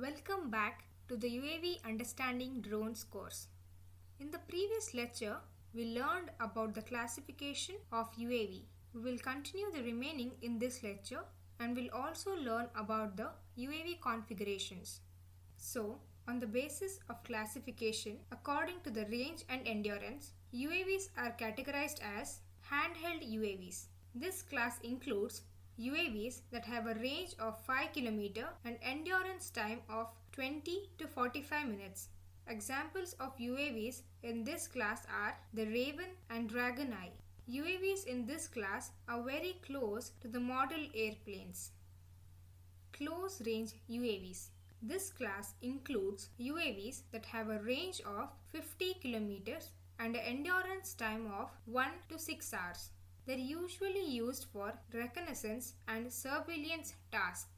Welcome back to the UAV Understanding Drones course. In the previous lecture, we learned about the classification of UAV. We will continue the remaining in this lecture and will also learn about the UAV configurations. So, on the basis of classification according to the range and endurance, UAVs are categorized as handheld UAVs. This class includes UAVs that have a range of 5 km and endurance time of 20 to 45 minutes. Examples of UAVs in this class are the Raven and Dragon Eye. UAVs in this class are very close to the model airplanes. Close range UAVs. This class includes UAVs that have a range of 50 km and an endurance time of 1 to 6 hours. They are usually used for reconnaissance and surveillance tasks.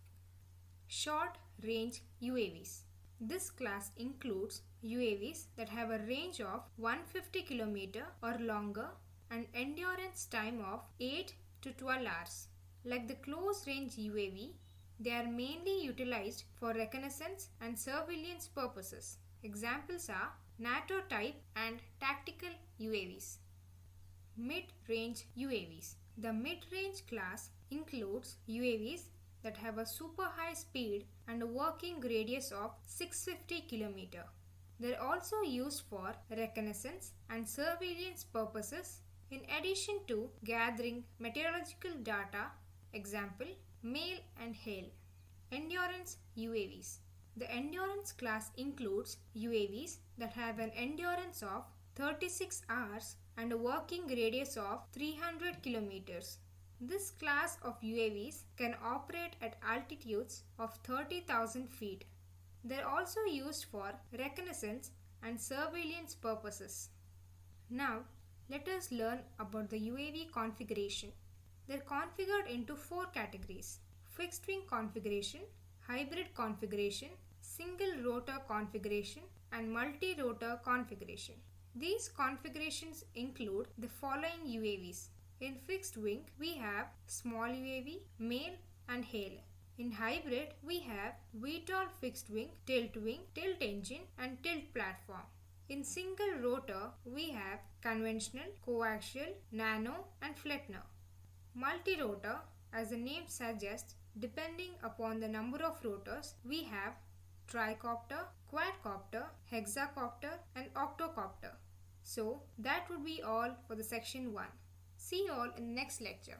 Short range UAVs. This class includes UAVs that have a range of 150 km or longer and endurance time of 8 to 12 hours. Like the close range UAV, they are mainly utilized for reconnaissance and surveillance purposes. Examples are NATO type and tactical UAVs. Mid-range UAVs. The mid-range class includes UAVs that have a super high speed and a working radius of 650 km. They are also used for reconnaissance and surveillance purposes in addition to gathering meteorological data. Example, male and hail. Endurance UAVs. The endurance class includes UAVs that have an endurance of 36 hours and a working radius of 300 kilometers. This class of UAVs can operate at altitudes of 30,000 feet. They are also used for reconnaissance and surveillance purposes. Now, let us learn about the UAV configuration. They are configured into 4 categories: fixed wing configuration, hybrid configuration, single rotor configuration, and multi-rotor configuration. These configurations include the following UAVs. In fixed wing, we have small UAV, male and hail. In hybrid, we have VTOL fixed wing, tilt engine and tilt platform. In single rotor, we have conventional, coaxial, nano and Flettner. Multi-rotor, as the name suggests, depending upon the number of rotors, we have tricopter, quadcopter, hexacopter and octocopter. So that would be all for the section 1. See you all in the next lecture.